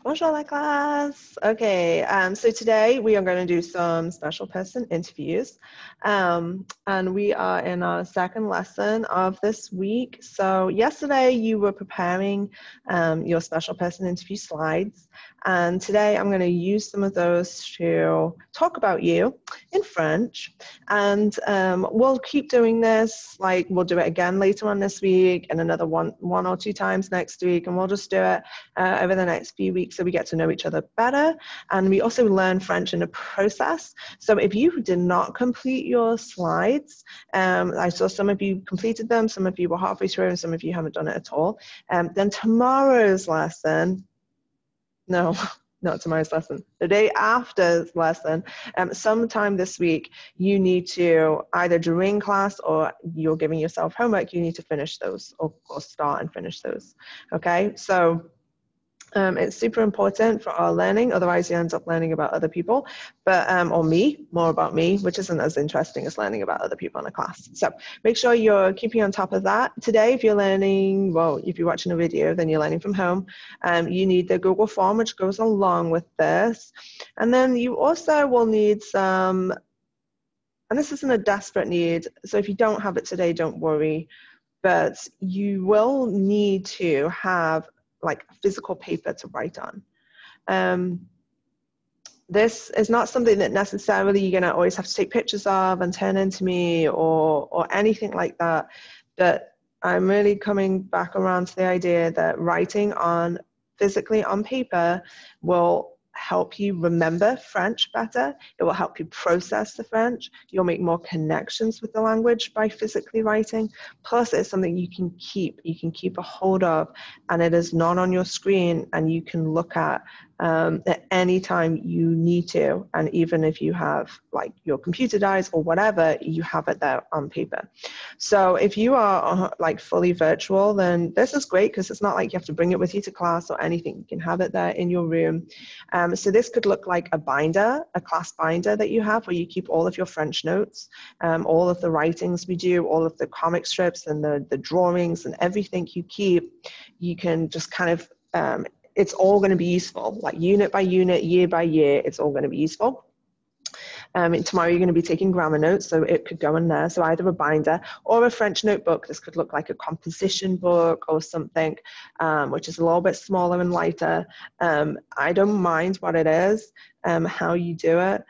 Bonjour la classe. Okay, so today we are going to do some special person interviews. And we are in our second lesson of this week. So yesterday you were preparing your special person interview slides. And today I'm going to use some of those to talk about you in French. And we'll keep doing this, like we'll do it again later on this week and another one or two times next week. And we'll just do it over the next few weeks so we get to know each other better. And we also learn French in the process. So if you did not complete your slides, I saw some of you completed them, some of you were halfway through, and some of you haven't done it at all. Then tomorrow's lesson, no, not tomorrow's lesson, the day after's lesson, sometime this week, you need to either during class or you're giving yourself homework, you need to finish those or start and finish those. Okay, so it's super important for our learning, otherwise you end up learning about other people, but or me, more about me, which isn't as interesting as learning about other people in a class. So make sure you're keeping on top of that. Today, if you're learning, well, if you're watching a video, then you're learning from home. You need the Google form, which goes along with this. And then you also will need some, and this isn't a desperate need, so if you don't have it today, don't worry, but you will need to have like physical paper to write on. This is not something that necessarily you're going to always have to take pictures of and turn into me or anything like that, but I'm really coming back around to the idea that writing on physically on paper will help you remember French better. It will help you process the French. You'll make more connections with the language by physically writing. Plus, it's something you can keep a hold of, and it is not on your screen, and you can look at any time you need to. And even if you have like your computer dies or whatever, you have it there on paper. So if you are like fully virtual, then this is great because it's not like you have to bring it with you to class or anything. You can have it there in your room. So this could look like a binder, a class binder that you have where you keep all of your French notes, all of the writings we do, all of the comic strips and the drawings and everything you keep. You can just kind of, it's all going to be useful, like unit by unit, year by year, it's all going to be useful. Tomorrow you're going to be taking grammar notes, so it could go in there. So either a binder or a French notebook. This could look like a composition book or something, which is a little bit smaller and lighter. I don't mind what it is, how you do it.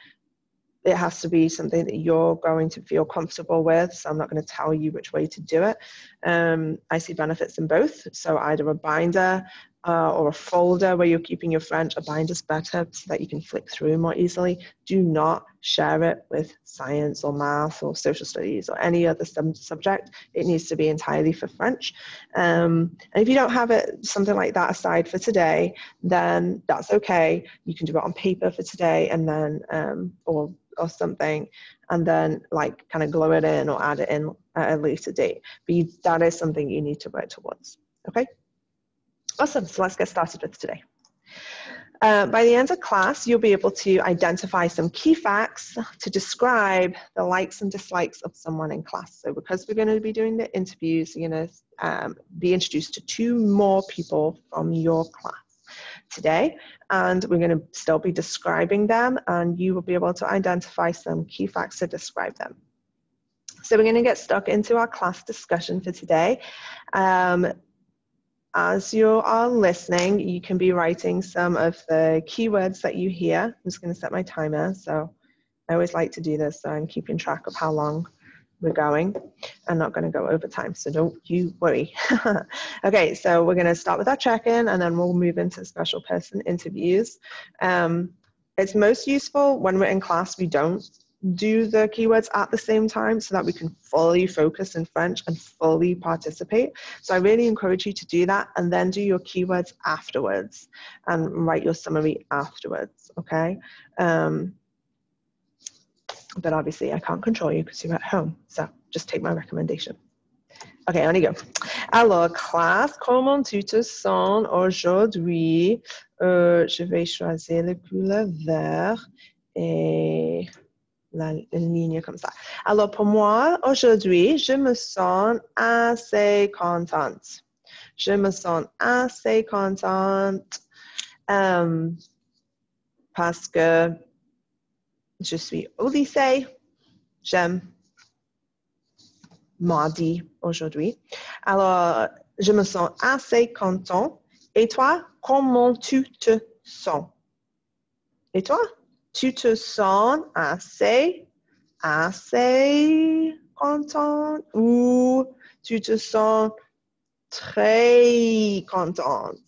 It has to be something that you're going to feel comfortable with, so I'm not going to tell you which way to do it. I see benefits in both, so either a binder or a folder where you're keeping your French. A binder's better so that you can flick through more easily. Do not share it with science or math or social studies or any other subject. It needs to be entirely for French. And if you don't have it, something like that aside for today, then that's okay. You can do it on paper for today and then, or something, and then like kind of glue it in or add it in at a later date. But that is something you need to work towards, okay? Awesome, so let's get started with today. By the end of class, you'll be able to identify some key facts to describe the likes and dislikes of someone in class. So because we're going to be doing the interviews, you're going to be introduced to 2 more people from your class today, and we're going to still be describing them, and you will be able to identify some key facts to describe them. So we're going to get stuck into our class discussion for today. As you are listening, you can be writing some of the keywords that you hear. I'm just going to set my timer, so I always like to do this so I'm keeping track of how long we're going. I'm not going to go over time, so don't you worry. Okay, so we're going to start with our check-in, and then we'll move into special person interviews. It's most useful when we're in class, we don't do the keywords at the same time so that we can fully focus in French and fully participate. So I really encourage you to do that and then do your keywords afterwards and write your summary afterwards, okay? But obviously I can't control you because you're at home, so just take my recommendation. Okay, on you go. Alors, classe, comment tu te sens aujourd'hui? Je vais choisir le couleur vert et la ligne comme ça. Alors, pour moi, aujourd'hui, je me sens assez contente. Je me sens assez contente Parce que je suis au lycée. J'aime mardi aujourd'hui. Alors, je me sens assez content. Et toi, comment tu te sens? Et toi, tu te sens assez contente ou tu te sens très contente,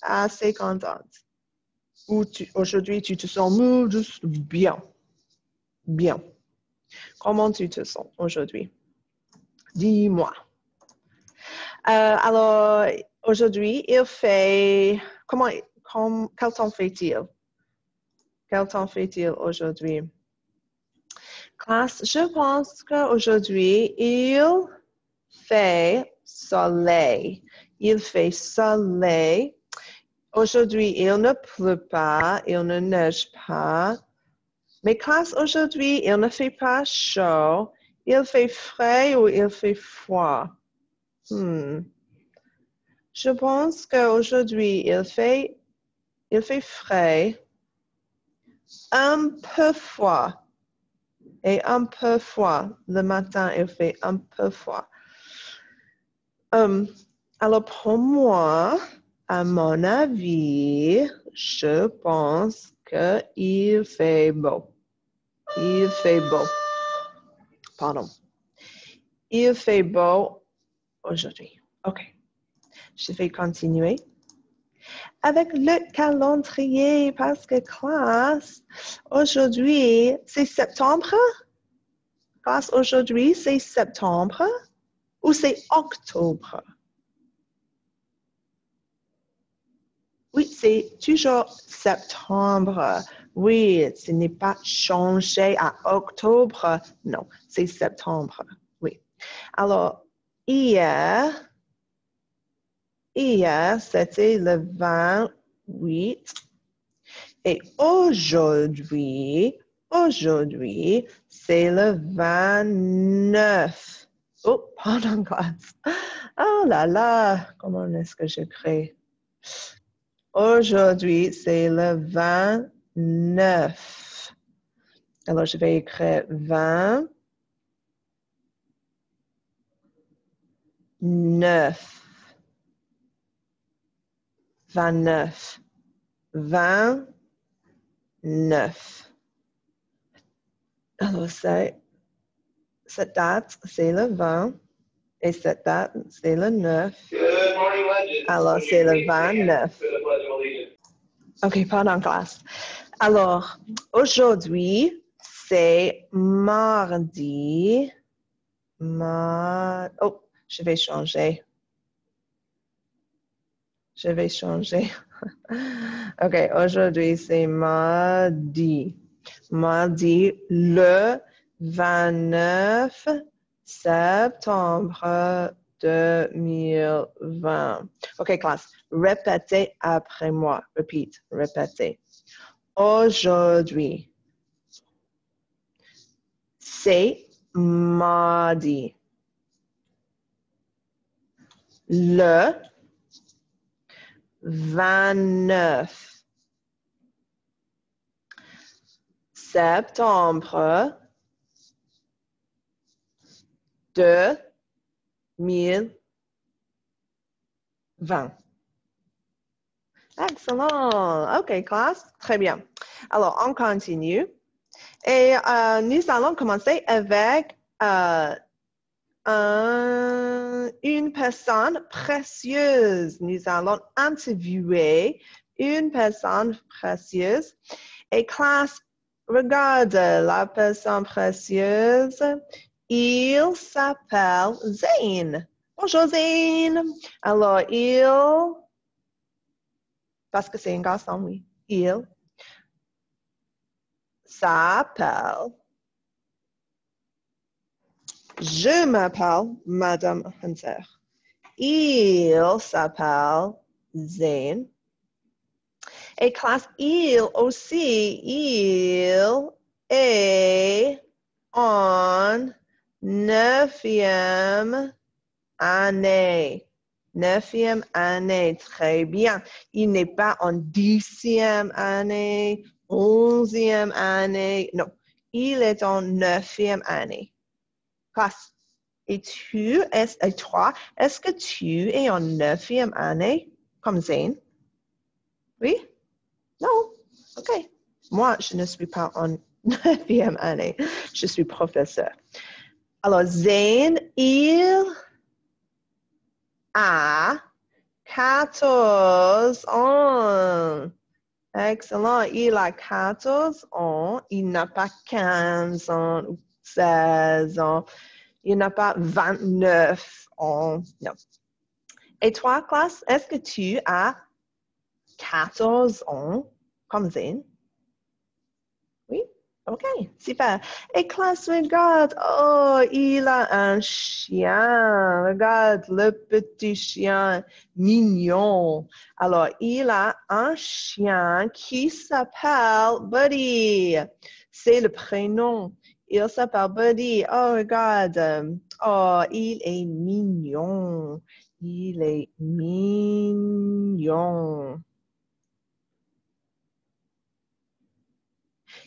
assez contente. Ou aujourd'hui, tu te sens juste bien. Comment tu te sens aujourd'hui? Dis-moi. Alors, aujourd'hui, il fait... quel temps fait-il? Quel temps fait-il aujourd'hui? Classe, je pense qu'aujourd'hui, il fait soleil. Il fait soleil. Aujourd'hui, il ne pleut pas, il ne neige pas. Mais classe, aujourd'hui, il ne fait pas chaud. Il fait frais ou il fait froid? Je pense qu'aujourd'hui, il fait frais, un peu froid. Et un peu froid. Le matin, il fait un peu froid. Alors pour moi, à mon avis, je pense qu'il fait beau. Il fait beau. Pardon. Il fait beau aujourd'hui. OK. Je vais continuer avec le calendrier parce que classe, aujourd'hui, c'est septembre. Classe, aujourd'hui, c'est septembre ou c'est octobre? Oui, c'est toujours septembre. Oui, ce n'est pas changé à octobre. Non, c'est septembre. Oui. Alors, hier, c'était le 28. Et aujourd'hui, c'est le 29. Oh, pardon, classe. Oh là là, comment est-ce que j'écris? Aujourd'hui, c'est le 29. Alors, je vais écrire 29. 29. 29. Alors, cette date, c'est le 20. Et cette date, c'est le 9. Alors, c'est le 29. OK, pardon, classe. Alors, aujourd'hui, c'est mardi. Oh, je vais changer. OK, aujourd'hui, c'est mardi. Mardi, le 29 septembre 2020. OK, classe. Répétez après moi. Repeat. Répétez. Aujourd'hui, c'est mardi. Le 29 septembre 2020. Excellent. OK, classe. Très bien. Alors, on continue. Et nous allons commencer avec une personne précieuse. Nous allons interviewer une personne précieuse. Et classe, regarde la personne précieuse. Il s'appelle Zane. Bonjour Zane. Alors, parce que c'est un garçon, oui. Il s'appelle. Je m'appelle Madame Hunter. Il s'appelle Zane. Et classe, il aussi, il est en 9e année. 9e année. Très bien. Il n'est pas en 10e année, 11e année. Non, il est en 9e année. Classe. Et toi, est-ce que tu es en 9e année comme Zane? Oui? Non? OK. Moi, je ne suis pas en 9e année. Je suis professeur. Alors, Zane, il a 14 ans. Excellent. Il a 14 ans. Il n'a pas 15 ans ou 16 ans. Il n'a pas 29 ans. Non. Et toi, classe, est-ce que tu as 14 ans comme Zane? Oui? OK, super. Et classe, regarde, oh, il a un chien. Regarde le petit chien mignon. Alors, il a un chien qui s'appelle Buddy. C'est le prénom. Il s'appelle Buddy. Oh, regarde. Oh, il est mignon. Il est mignon.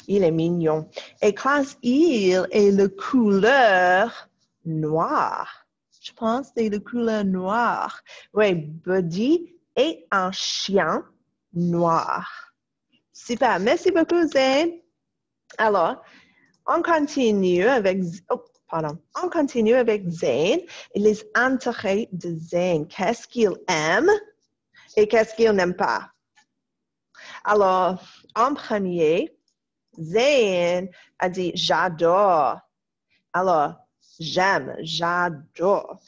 Il est mignon. Et classe, il est de couleur noire. Je pense que c'est de couleur noire. Oui, Buddy est un chien noir. Super. Merci beaucoup, Zane. Alors, on continue avec... Oh, pardon. On continue avec Zane et les intérêts de Zane. Qu'est-ce qu'il aime et qu'est-ce qu'il n'aime pas? Alors, en premier, Zane a dit j'adore. Alors, j'aime, j'adore.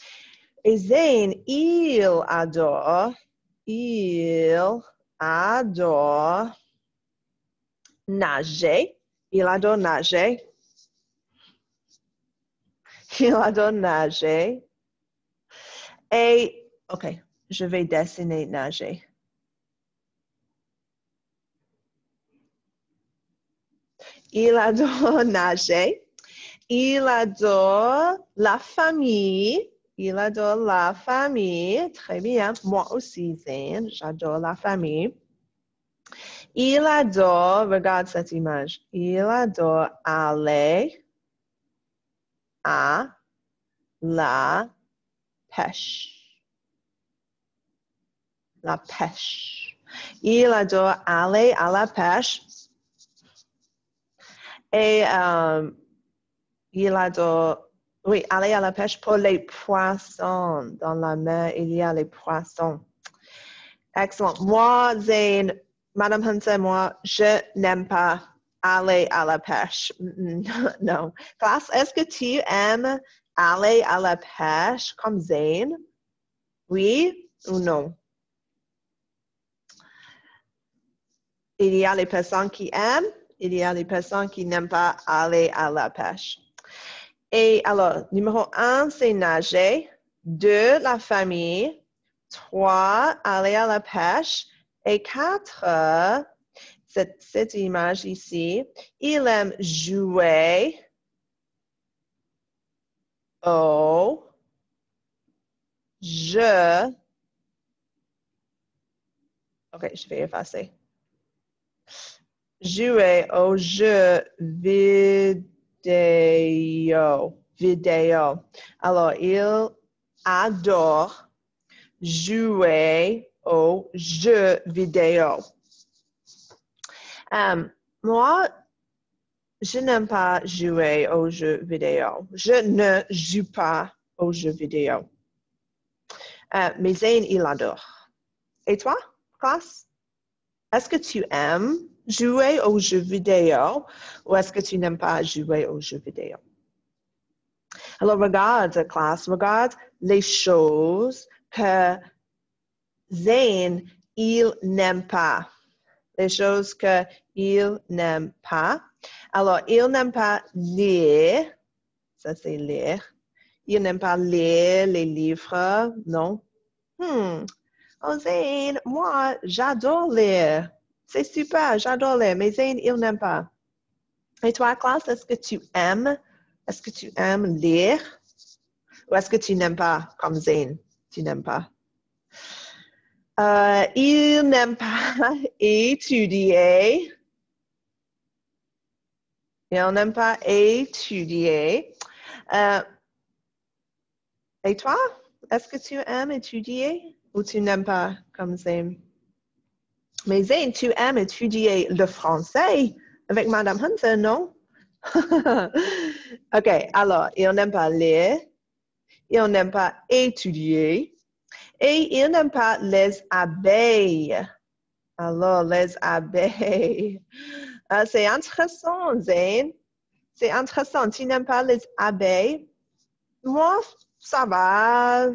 Et Zane, il adore nager. Il adore nager. Il adore nager. Et, OK, je vais dessiner nager. Il adore nager. Il adore la famille. Il adore la famille. Très bien. Moi aussi, Zane, j'adore la famille. Il adore, regarde cette image. Il adore aller à la pêche. La pêche. Il adore aller à la pêche. Et il adore, oui, aller à la pêche pour les poissons. Dans la mer, il y a les poissons. Excellent. Moi, Zane, Madame Hunter, moi, je n'aime pas aller à la pêche. Non. Classe, est-ce que tu aimes aller à la pêche comme Zane? Oui ou non? Il y a les personnes qui aiment, il y a les personnes qui n'aiment pas aller à la pêche. Et alors, numéro 1, c'est nager. 2, la famille. 3, aller à la pêche. Et 4, cette image ici, il aime jouer au jeu. OK, je vais effacer. Jouer au jeu vidéo. Alors, il adore jouer aux jeux vidéo. Moi, je n'aime pas jouer aux jeux vidéo. Je ne joue pas aux jeux vidéo. Mais Zane, il adore. Et toi, classe? Est-ce que tu aimes jouer aux jeux vidéo ou est-ce que tu n'aimes pas jouer aux jeux vidéo? Alors, regarde, classe, regarde les choses que Zane, il n'aime pas. Les choses qu'il n'aime pas. Alors, il n'aime pas lire. Ça, c'est lire. Il n'aime pas lire les livres. Non. Oh, Zane, moi, j'adore lire. C'est super, j'adore lire. Mais Zane, il n'aime pas. Et toi, classe, est-ce que tu aimes? Est-ce que tu aimes lire? Ou est-ce que tu n'aimes pas comme Zane? Tu n'aimes pas? Il n'aime pas étudier. Il n'aime pas étudier. Et toi, est-ce que tu aimes étudier ou tu n'aimes pas comme Zane? Mais Zane, tu aimes étudier le français avec Madame Hunter, non? OK, alors, il n'aime pas lire, il n'aime pas étudier et il n'aime pas les abeilles. Alors, les abeilles. C'est intéressant, Zane. C'est intéressant. Tu n'aimes pas les abeilles? Moi, ça va.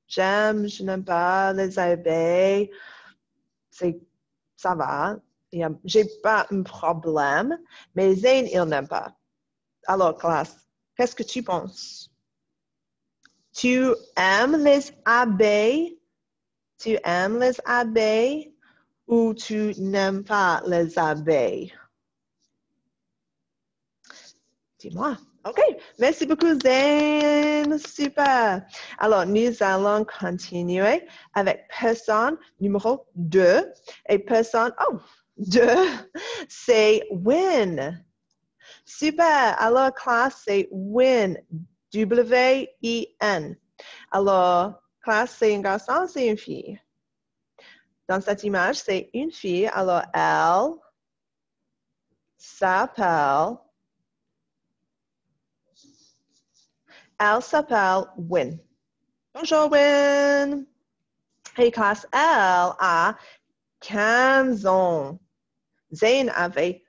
Je n'aime pas les abeilles. Ça va. J'ai pas un problème. Mais Zane, il n'aime pas. Alors, classe, qu'est-ce que tu penses? Tu aimes les abeilles? Tu aimes les abeilles ou tu n'aimes pas les abeilles? Dis-moi. OK. Merci beaucoup, Zane. Super. Alors, nous allons continuer avec personne numéro 2. Et personne, 2, c'est win. Super. Alors, classe, c'est win. W-I-N. Alors, classe, c'est un garçon, c'est une fille. Dans cette image, c'est une fille. Alors, elle s'appelle Win. Bonjour, Win. Et classe, elle a 15 ans. Zane avait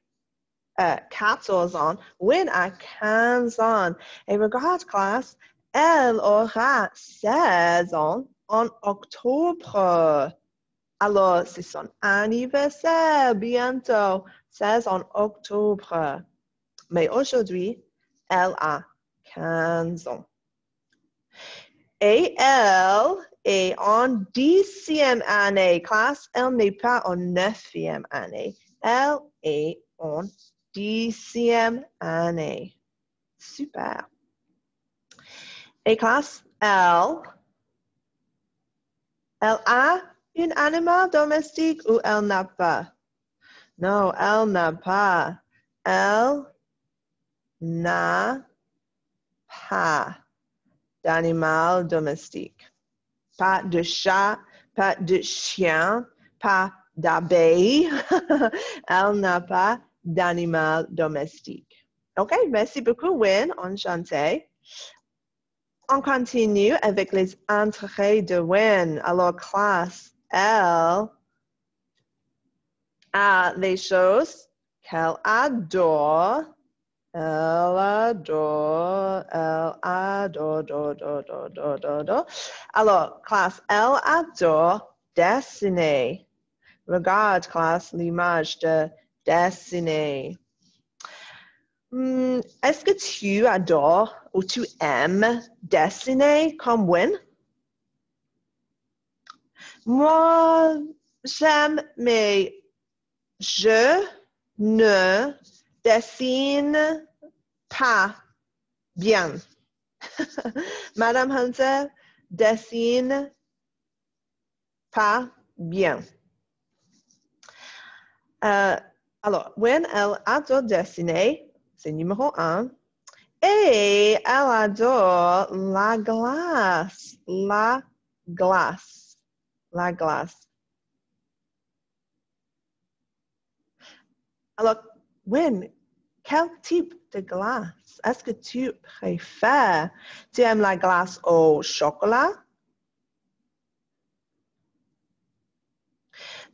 14 ans. Win a 15 ans. Et regarde, classe, elle aura 16 ans en octobre. Alors, c'est son anniversaire bientôt, 16 en octobre. Mais aujourd'hui, elle a 15 ans. Et elle est en 10e année, classe. Elle n'est pas en 9e année. Elle est en 10e année. Super. Et classe, elle a un animal domestique ou elle n'a pas? Non, elle n'a pas. Elle n'a pas d'animal domestique. Pas de chat, pas de chien, pas d'abeille. Elle n'a pas d'animal domestique. OK, merci beaucoup, Win. Enchanté. On continue avec les intérêts de Win. Alors, classe, elle a les choses qu'elle adore. Elle adore. Alors, classe, elle adore dessiner. Regarde, classe, l'image de dessiner. Est-ce que tu adores ou tu aimes dessiner comme Win? Moi, j'aime, mais je ne dessine pas bien. Madame Hunter dessine pas bien. Alors, Win, elle adore dessiner, c'est numéro 1. Et elle adore la glace. La glace. La glace. Alors, Win, quel type de glace est-ce que tu préfères? Tu aimes la glace au chocolat?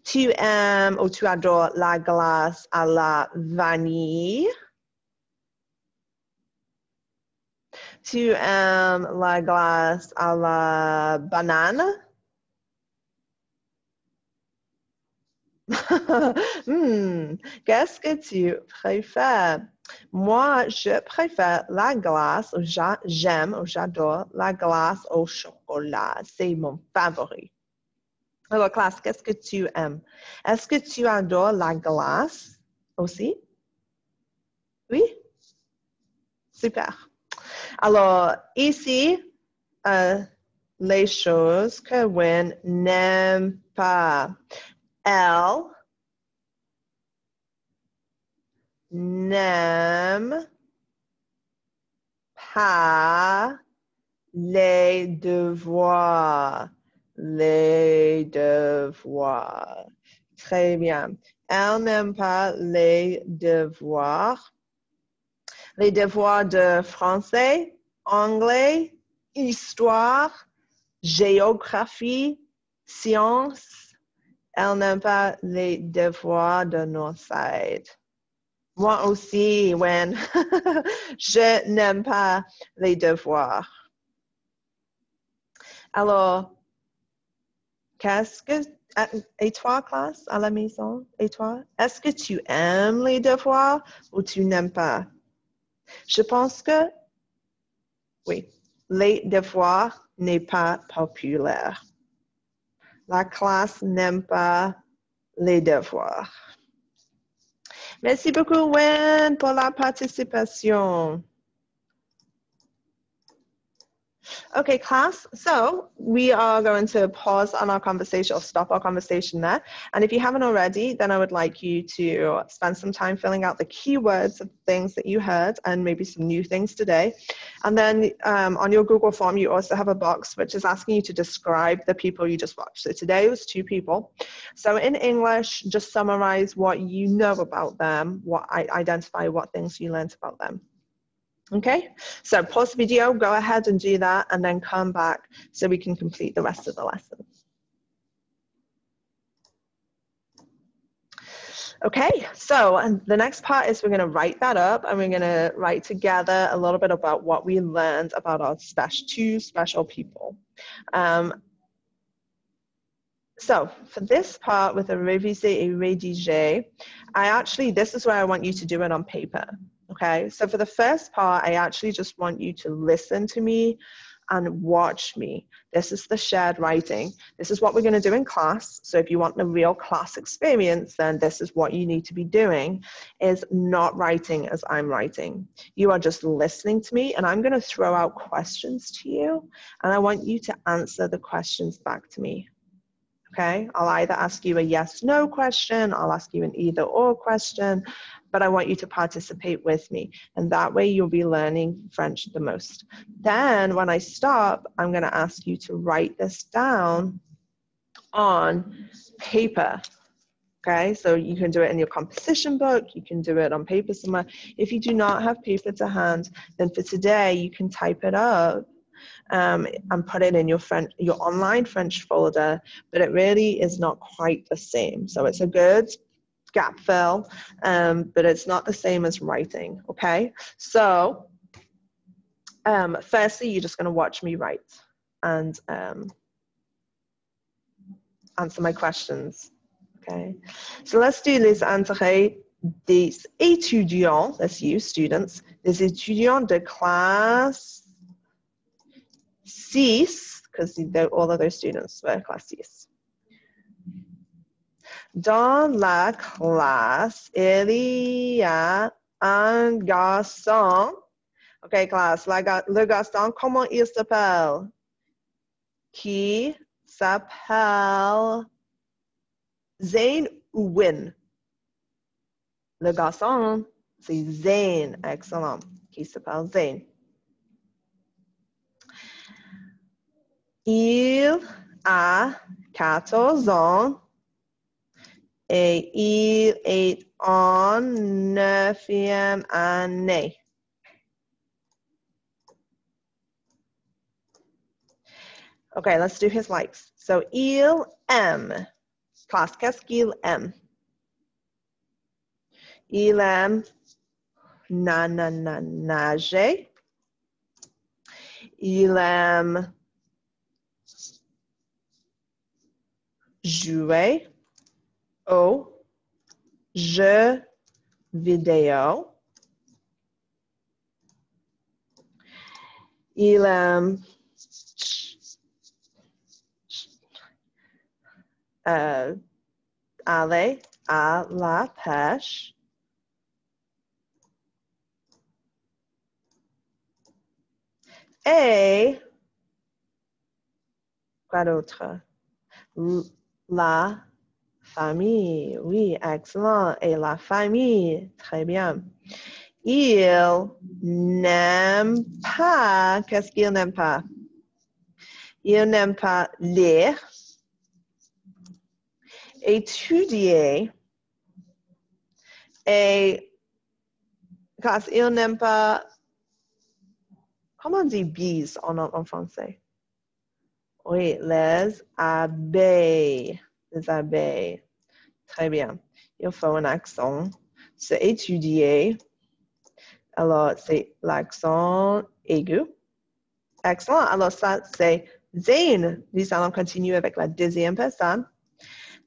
Tu aimes ou tu adores la glace à la vanille? Tu aimes la glace à la banane? Qu'est-ce que tu préfères? Moi, je préfère la glace, j'aime ou j'adore la glace au chocolat. C'est mon favori. Alors, classe, qu'est-ce que tu aimes? Est-ce que tu adores la glace aussi? Oui? Super. Alors, ici, les choses que Win n'aime pas. Elle n'aime pas les devoirs. Les devoirs. Très bien. Elle n'aime pas les devoirs. Les devoirs de français, anglais, histoire, géographie, sciences. Elle n'aime pas les devoirs de Northside. Moi aussi, Wen. Je n'aime pas les devoirs. Alors, qu'est-ce que... Et toi, classe, à la maison? Et toi? Est-ce que tu aimes les devoirs ou tu n'aimes pas? Je pense que, oui, les devoirs n'est pas populaire. La classe n'aime pas les devoirs. Merci beaucoup, Wen, pour la participation. Okay, class, so we are going to pause on our conversation or stop our conversation there. And if you haven't already, then I would like you to spend some time filling out the keywords of things that you heard and maybe some new things today. And then on your Google form, you also have a box which is asking you to describe the people you just watched. So today was 2 people. So in English, just summarize what you know about them, identify what things you learned about them. Okay, so pause the video, go ahead and do that, and then come back so we can complete the rest of the lesson. Okay, so the next part is we're going to write that up, and we're going to write together a little bit about what we learned about our 2 special people. So for this part with a réviser et rédiger, this is where I want you to do it on paper. Okay, so for the first part, I actually just want you to listen to me and watch me. This is the shared writing. This is what we're going to do in class. So if you want the real class experience, then this is what you need to be doing, is not writing as I'm writing. You are just listening to me, and I'm going to throw out questions to you, and I want you to answer the questions back to me. Okay, I'll either ask you a yes/no question, I'll ask you an either/or question, but I want you to participate with me, and that way you'll be learning French the most. Then when I stop, I'm going to ask you to write this down on paper. Okay, so you can do it in your composition book, you can do it on paper somewhere. If you do not have paper to hand, then for today you can type it up and put it in your online French folder, but it really is not quite the same. So it's a good gap fill, but it's not the same as writing, okay? So firstly, you're just going to watch me write and answer my questions, okay? So let's do les intérêts des étudiants, that's you, students, des étudiants de classe 6, because all of those students were class 6. Dans la classe, il y a un garçon. OK, classe, le garçon, comment il s'appelle? Qui s'appelle Zayn ou Win? Le garçon, c'est Zayn. Excellent. Qui s'appelle Zayn. Il a 14 ans et il est en 9e année. Okay, let's do his likes. So, il aime. Classe, qu'est-ce qu'il aime? Il aime nager. Il aime jouer aux jeux vidéo. Il aime aller à la pêche. Et Quoi d'autre? La famille. Oui, excellent. Et la famille. Très bien. Il n'aime pas. Qu'est-ce qu'il n'aime pas? Il n'aime pas lire, étudier, et parce qu'il n'aime pas, comment on dit bees en français? Oui, les abeilles. Les abeilles. Très bien. Il faut un accent. C'est étudier. Alors, c'est l'accent aigu. Excellent. Alors, ça, c'est sehen. Nous allons continuer avec la deuxième personne.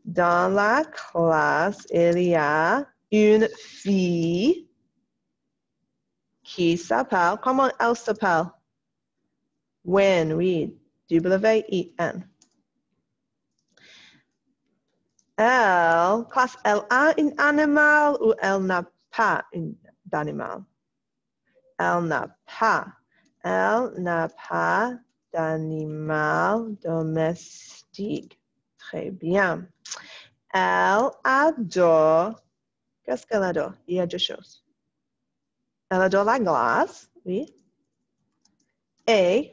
Dans la classe, il y a une fille qui s'appelle, comment elle s'appelle? Wen, oui. W-I-N. Elle, classe, elle a un animal ou elle n'a pas d'animal? Elle n'a pas. Elle n'a pas d'animal domestique. Très bien. Elle adore. Qu'est-ce qu'elle adore? Il y a deux choses. Elle adore la glace, oui. Et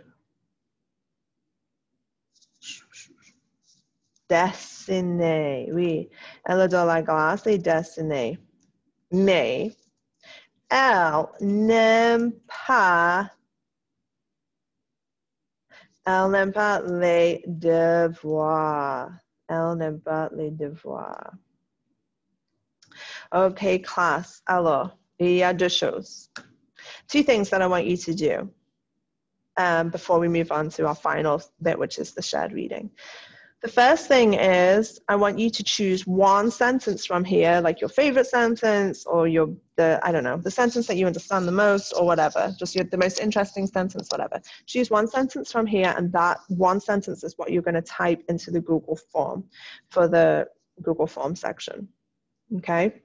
dessiner, oui. Elle adore la glace et dessiner. Mais elle n'aime pas les devoirs. Elle n'aime pas les devoirs. Okay, class. Alors, il y a deux choses. Two things that I want you to do before we move on to our final bit, which is the shared reading. The first thing is I want you to choose one sentence from here, like your favorite sentence or the sentence that you understand the most or whatever, just the most interesting sentence, whatever. Choose one sentence from here, and that one sentence is what you're going to type into the Google form for the Google form section, okay?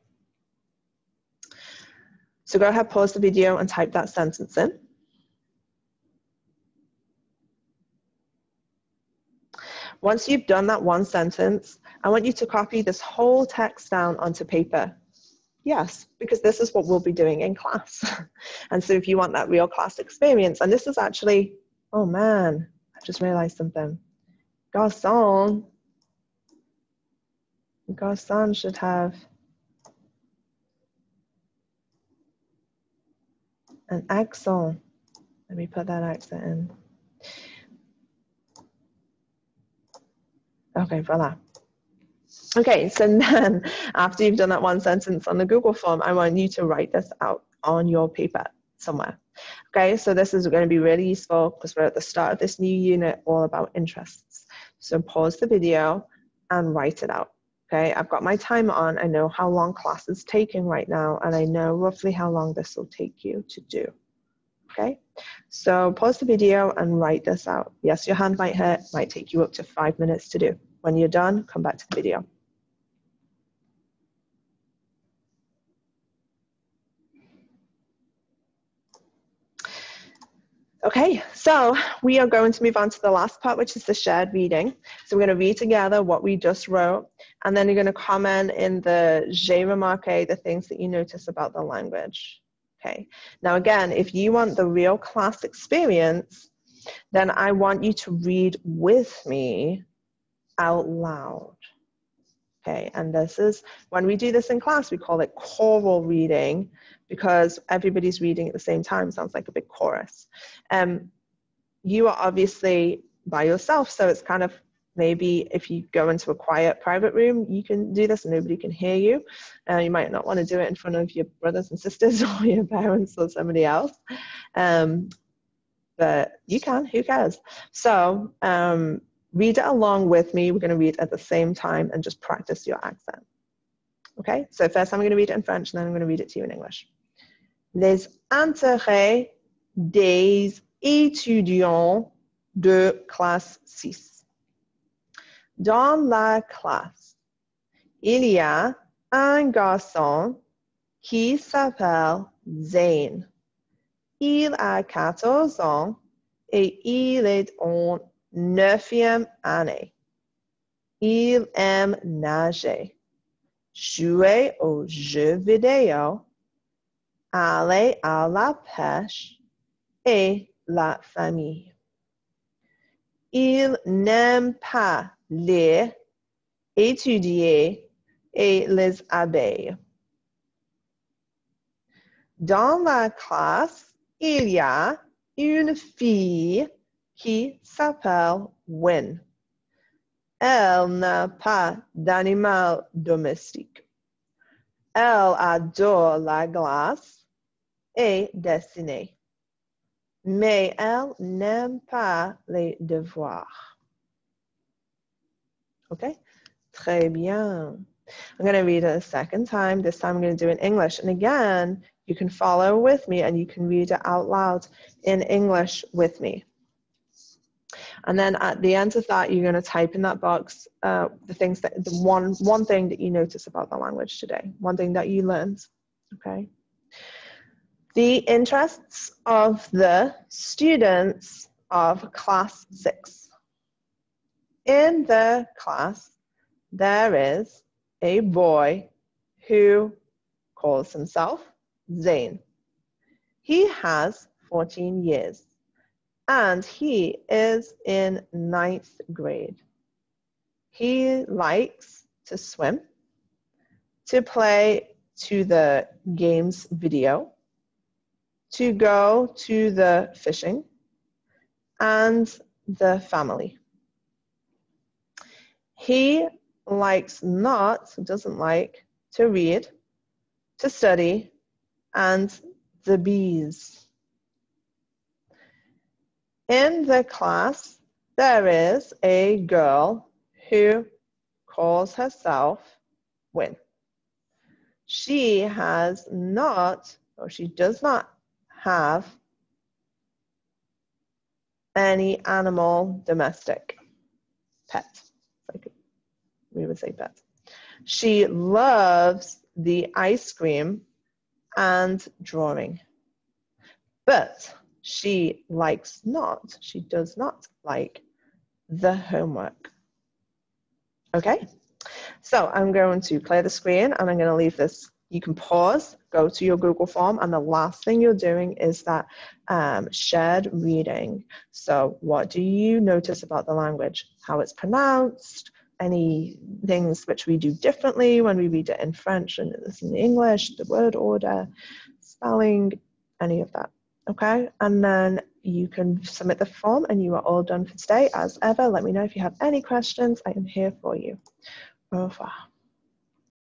So go ahead, pause the video and type that sentence in. Once you've done that one sentence, I want you to copy this whole text down onto paper. Yes, because this is what we'll be doing in class. And so if you want that real class experience, and this is actually, oh man, I just realized something. Garçon should have an accent. Let me put that accent in. Okay, voila. Okay, so then after you've done that one sentence on the Google form, I want you to write this out on your paper somewhere. Okay, so this is going to be really useful because we're at the start of this new unit all about interests. So pause the video and write it out. Okay, I've got my timer on. I know how long class is taking right now, and I know roughly how long this will take you to do. Okay, so pause the video and write this out. Yes, your hand might hurt, might take you up to 5 minutes to do. When you're done, come back to the video. Okay, so we are going to move on to the last part, which is the shared reading. So we're going to read together what we just wrote, and then you're going to comment in the j'ai remarqué, the things that you notice about the language. Okay, now again, if you want the real class experience, then I want you to read with me out loud. Okay, and this is, when we do this in class, we call it choral reading because everybody's reading at the same time. Sounds like a big chorus. You are obviously by yourself, so it's kind of, maybe if you go into a quiet private room, you can do this and nobody can hear you. You might not want to do it in front of your brothers and sisters or your parents or somebody else. But you can, who cares? So read it along with me. We're going to read at the same time and just practice your accent. Okay, so first I'm going to read it in French and then I'm going to read it to you in English. Les intérêts des étudiants de classe 6. Dans la classe, il y a un garçon qui s'appelle Zayn. Il a 14 ans et il est en 9e année. Il aime nager, jouer aux jeux vidéo, aller à la pêche et la famille. Il n'aime pas lire, étudier et les abeilles. Dans la classe, il y a une fille qui s'appelle Win. Elle n'a pas d'animal domestique. Elle adore la glace et dessiner. Mais elle n'aime pas les devoirs. Okay? Très bien. I'm going to read it a second time. This time I'm going to do it in English. And again, you can follow with me and you can read it out loud in English with me. And then at the end of that, you're going to type in that box the one thing that you notice about the language today, one thing that you learned, okay? The interests of the students of class 6. In the class, there is a boy who calls himself Zain. He has 14 years. And he is in 9th grade. He likes to swim, to play to the games video, to go to the fishing, and the family. He doesn't like to read, to study, and the bees. In the class, there is a girl who calls herself Win. She does not have any animal domestic pet. Like we would say pet. She loves the ice cream and drawing, but she does not like the homework. Okay, so I'm going to clear the screen and I'm going to leave this. You can pause, go to your Google form, and the last thing you're doing is that shared reading. So what do you notice about the language? How it's pronounced, any things which we do differently when we read it in French and in English, the word order, spelling, any of that. Okay, and then you can submit the form and you are all done for today. As ever, let me know if you have any questions. I am here for you. Au revoir.